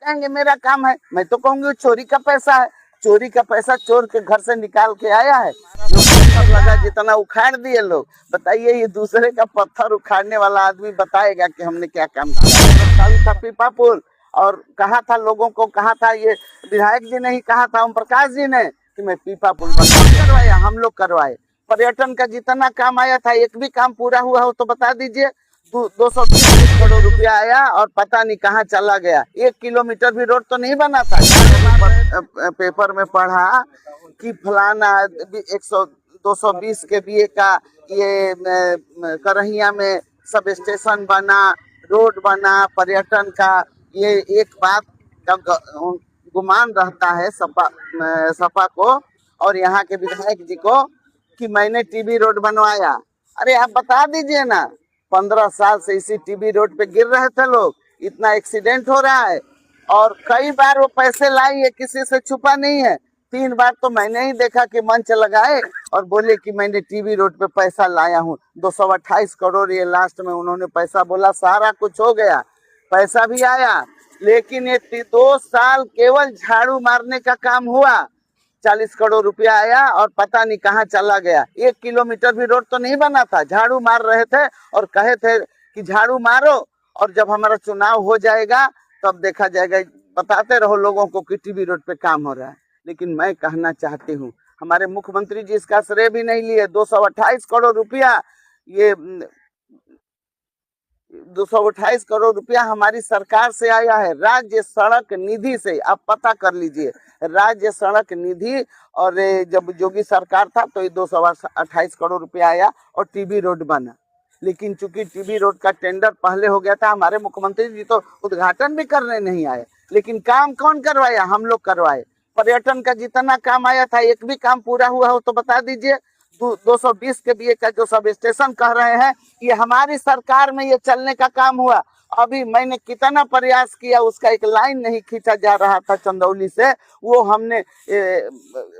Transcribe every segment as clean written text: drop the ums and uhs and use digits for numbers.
कहेंगे मेरा काम है, मैं तो कहूंगी चोरी का पैसा है। चोरी का पैसा चोर के घर से निकाल के आया है। जो पत्थर लगा जितना उखाड़ दिए लोग, बताइए ये दूसरे का पत्थर उखाड़ने वाला आदमी बताएगा कि हमने क्या काम किया। पीपा पुल और कहा था लोगों को, कहा था ये विधायक जी ने ही कहा था, ओम प्रकाश जी ने, कि मैं पीपा पुल करवाया, हम लोग करवाए। पर्यटन का जितना काम आया था एक भी काम पूरा हुआ हो तो बता दीजिए। 220 करोड़ रुपया आया और पता नहीं कहाँ चला गया। 1 किलोमीटर भी रोड तो नहीं बना था। पेपर में पढ़ा कि फलाना 220 के बीए का ये करहिया में सब स्टेशन बना, रोड बना, पर्यटन का। ये एक बात का गुमान रहता है सपा को और यहाँ के विधायक जी को कि मैंने टीबी रोड बनवाया। अरे आप बता दीजिए ना, 15 साल से इसी टीबी रोड पे गिर रहे थे लोग, इतना एक्सीडेंट हो रहा है और कई बार वो पैसे लाई है, किसी से छुपा नहीं है। 3 बार तो मैंने ही देखा कि मंच लगाए और बोले कि मैंने टीबी रोड पे पैसा लाया हूँ। 228 करोड़ ये लास्ट में उन्होंने पैसा बोला, सारा कुछ हो गया, पैसा भी आया, लेकिन ये 2 साल केवल झाड़ू मारने का काम हुआ। 40 करोड़ रुपया आया और पता नहीं कहाँ चला गया। 1 किलोमीटर भी रोड तो नहीं बना था। झाड़ू मार रहे थे और कहे थे कि झाड़ू मारो और जब हमारा चुनाव हो जाएगा तब देखा जाएगा। बताते रहो लोगों को कि टीबी रोड पे काम हो रहा है। लेकिन मैं कहना चाहती हूँ, हमारे मुख्यमंत्री जी इसका श्रेय भी नहीं लिए। 228 करोड़ रुपया, ये 228 करोड़ रुपया हमारी सरकार से आया है, राज्य सड़क निधि से। आप पता कर लीजिए, राज्य सड़क निधि। और जब योगी सरकार था तो ये 228 करोड़ रुपया आया और टीबी रोड बना। लेकिन चूंकि टीबी रोड का टेंडर पहले हो गया था, हमारे मुख्यमंत्री जी तो उद्घाटन भी करने नहीं आए। लेकिन काम कौन करवाया? हम लोग करवाए। पर्यटन का जितना काम आया था एक भी काम पूरा हुआ हो तो बता दीजिए। 220 के बीए का जो सब स्टेशन कह रहे हैं, ये हमारी सरकार में ये चलने का काम हुआ। अभी मैंने कितना प्रयास किया, उसका एक लाइन नहीं खींचा जा रहा था चंदौली से। वो हमने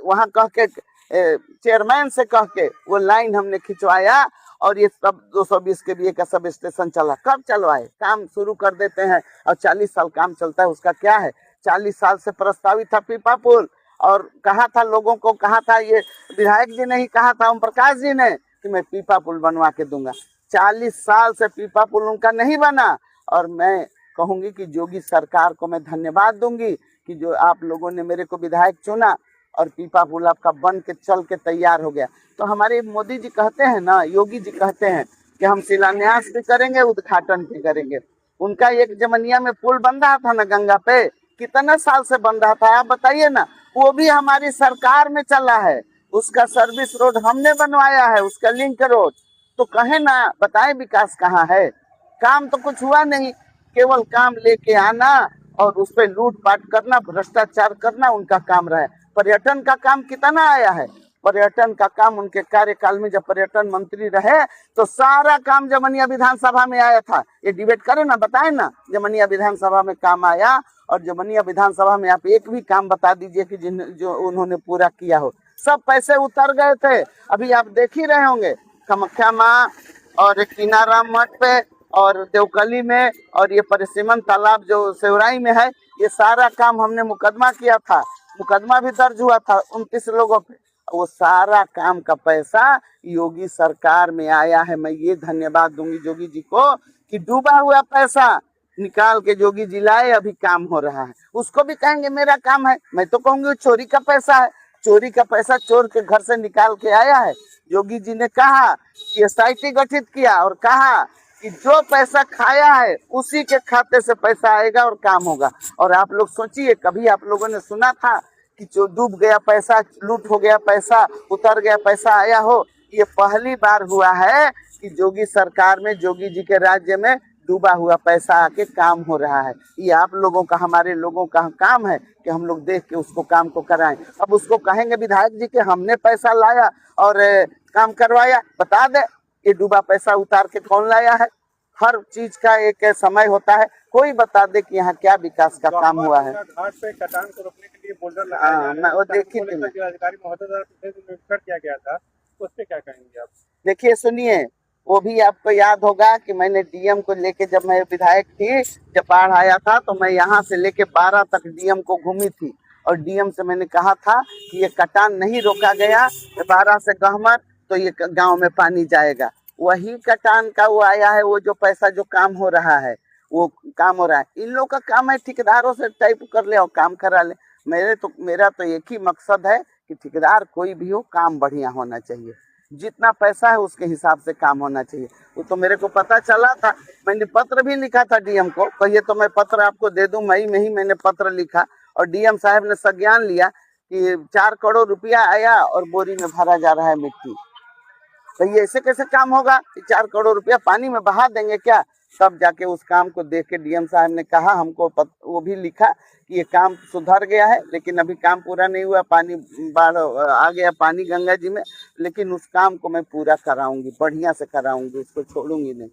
वहां कह के चेयरमैन से कह के वो लाइन हमने खिंचवाया और ये सब 220 के बीए का सब स्टेशन चला। कब चलवाए? काम शुरू कर देते हैं और 40 साल काम चलता है, उसका क्या है? 40 साल से प्रस्तावित था पीपा पुल और कहा था लोगों को, कहा था ये विधायक जी ने ही कहा था, ओम प्रकाश जी ने, कि मैं पीपा पुल बनवा के दूंगा। 40 साल से पीपा पुल उनका नहीं बना। और मैं कहूंगी कि योगी सरकार को मैं धन्यवाद दूंगी कि जो आप लोगों ने मेरे को विधायक चुना और पीपा पुल आपका बन के चल के तैयार हो गया। तो हमारे मोदी जी कहते हैं ना, योगी जी कहते हैं कि हम शिलान्यास भी करेंगे, उद्घाटन भी करेंगे। उनका एक जमनिया में पुल बन रहा था ना गंगा पे, कितना साल से बन रहा था आप बताइए ना, वो भी हमारी सरकार में चला है। उसका सर्विस रोड हमने बनवाया है, उसका लिंक रोड। तो कहे ना, बताएं विकास कहाँ है? काम तो कुछ हुआ नहीं, केवल काम लेके आना और उस पर लूटपाट करना, भ्रष्टाचार करना उनका काम रहा है। पर्यटन का काम कितना आया है? पर्यटन का काम उनके कार्यकाल में जब पर्यटन मंत्री रहे तो सारा काम जमनिया विधानसभा में आया था। ये डिबेट करें ना, बताएं ना, जमनिया विधानसभा में काम आया। और जमनिया विधानसभा में आप एक भी काम बता दीजिए कि जो उन्होंने पूरा किया हो। सब पैसे उतर गए थे। अभी आप देख ही रहे होंगे कामाख्या माँ और किनाराम मठ पे और देवकली में और ये परिसीमन तालाब जो सेवराई में है, ये सारा काम हमने मुकदमा किया था। मुकदमा भी दर्ज हुआ था 29 लोगों पे। वो सारा काम का पैसा योगी सरकार में आया है। मैं ये धन्यवाद दूंगी योगी जी को कि डूबा हुआ पैसा निकाल के योगी जी लाए, अभी काम हो रहा है। उसको भी कहेंगे मेरा काम है, मैं तो कहूंगी चोरी का पैसा है। चोरी का पैसा चोर के घर से निकाल के आया है। योगी जी ने कहा कि एसआईटी गठित किया और कहा कि जो पैसा खाया है उसी के खाते से पैसा आएगा और काम होगा। और आप लोग सोचिए, कभी आप लोगों ने सुना था कि जो डूब गया पैसा, लूट हो गया पैसा, उतर गया पैसा आया हो? ये पहली बार हुआ है कि योगी सरकार में, योगी जी के राज्य में डूबा हुआ पैसा आके काम हो रहा है। ये आप लोगों का, हमारे लोगों का काम है कि हम लोग देख के उसको काम को कराएं। अब उसको कहेंगे विधायक जी के हमने पैसा लाया और काम करवाया, बता दे ये डूबा पैसा उतार के कौन लाया है? हर चीज का एक समय होता है। कोई बता दे कि यहाँ क्या विकास का काम हुआ है। घाट पे कटान को रोकने के लिए बोल्डर लगाया मैं वो देखी थी, अधिकारी महोदय द्वारा किया गया था, उस पे क्या कहेंगे आप? देखिए सुनिए, वो भी आपको याद होगा कि मैंने डीएम को लेके, जब मैं विधायक थी, जब बाढ़ आया था तो मैं यहाँ से लेके 12 तक डीएम को घूमी थी और डीएम से मैंने कहा था कि ये कटान नहीं रोका गया 12 से गहमर तो ये गांव में पानी जाएगा। वही कटान का वो आया है, वो जो पैसा जो काम हो रहा है वो काम हो रहा है। इन लोग का काम है ठेकेदारों से टाइप कर ले और काम करा ले। मेरा तो एक ही मकसद है कि ठेकेदार कोई भी हो, काम बढ़िया होना चाहिए, जितना पैसा है उसके हिसाब से काम होना चाहिए। वो तो मेरे को पता चला था, मैंने पत्र भी लिखा था डीएम को, कहिए तो मैं पत्र आपको दे दूं। मई में ही मैंने पत्र लिखा और डीएम साहब ने संज्ञान लिया कि 4 करोड़ रुपया आया और बोरी में भरा जा रहा है मिट्टी। तो ये ऐसे कैसे काम होगा कि 4 करोड़ रुपया पानी में बहा देंगे क्या? तब जाके उस काम को देख के डीएम साहब ने कहा हमको, वो भी लिखा कि ये काम सुधर गया है लेकिन अभी काम पूरा नहीं हुआ, पानी बाढ़ आ गया पानी गंगा जी में, लेकिन उस काम को मैं पूरा कराऊंगी, बढ़िया से कराऊंगी, उसको छोड़ूंगी नहीं।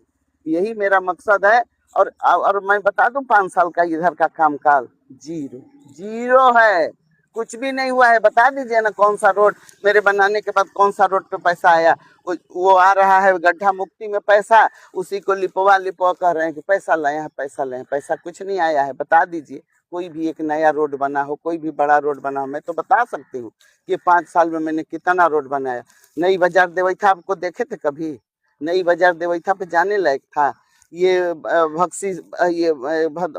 यही मेरा मकसद है। और मैं बता दूं 5 साल का इधर का कामकाज जीरो है, कुछ भी नहीं हुआ है। बता दीजिए ना कौन सा रोड मेरे बनाने के बाद कौन सा रोड पे पैसा आया? वो आ रहा है गड्ढा मुक्ति में पैसा, उसी को लिपवा कह रहे हैं कि पैसा लाए हैं, पैसा लाए हैं। पैसा कुछ नहीं आया है। बता दीजिए कोई भी एक नया रोड बना हो, कोई भी बड़ा रोड बना हो, मैं तो बता सकती हूँ कि 5 साल में मैंने कितना रोड बनाया। नई बाजार देवैथा आपको देखे थे कभी? नई बाजार देवैथा पे जाने लायक था। ये भक्सी, ये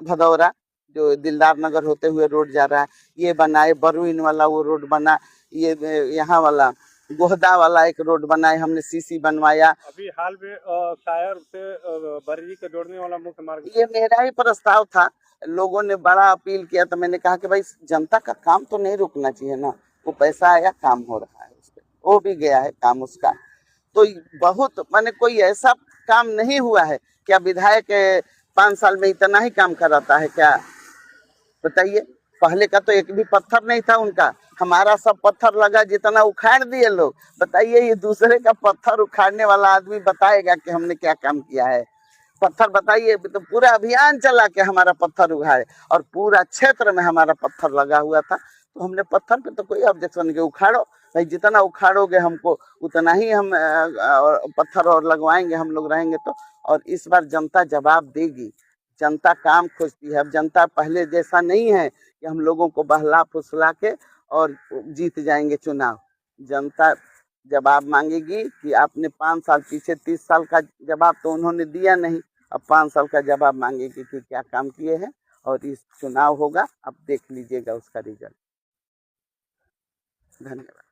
भदौरा जो दिलदार नगर होते हुए रोड जा रहा है, ये बनाए। बरुइन वाला वो रोड बना, ये यहाँ वाला गोहदा वाला एक रोड बनाए हमने, सीसी बनवाया। अभी हाल में कायर से बरेली को जोड़ने वाला मुख्य मार्ग, ये मेरा ही प्रस्ताव था। लोगों ने बड़ा अपील किया तो मैंने कहा कि भाई जनता का काम तो नहीं रुकना चाहिए ना। वो पैसा आया, काम हो रहा है, उस पे हो भी गया है काम उसका। तो बहुत माने कोई ऐसा काम नहीं हुआ है। क्या विधायक 5 साल में इतना ही काम कराता है क्या? बताइए। पहले का तो एक भी पत्थर नहीं था उनका, हमारा सब पत्थर लगा जितना उखाड़ दिए लोग। बताइए ये दूसरे का पत्थर उखाड़ने वाला आदमी बताएगा कि हमने क्या काम किया है? पत्थर बताइए, तो पूरा अभियान चला के हमारा पत्थर उखाड़े और पूरा क्षेत्र में हमारा पत्थर लगा हुआ था। तो हमने पत्थर पे तो कोई ऑब्जेक्शन नहीं, उखाड़ो भाई, जितना उखाड़ोगे हमको उतना ही हम पत्थर और लगवाएंगे, हम लोग रहेंगे तो। और इस बार जनता जवाब देगी। जनता काम खोजती है। अब जनता पहले जैसा नहीं है कि हम लोगों को बहला फुसला के और जीत जाएंगे चुनाव। जनता जवाब मांगेगी कि आपने 5 साल पीछे, 30 साल का जवाब तो उन्होंने दिया नहीं, अब 5 साल का जवाब मांगेगी कि क्या काम किए हैं। और इस चुनाव होगा, आप देख लीजिएगा उसका रिजल्ट। धन्यवाद।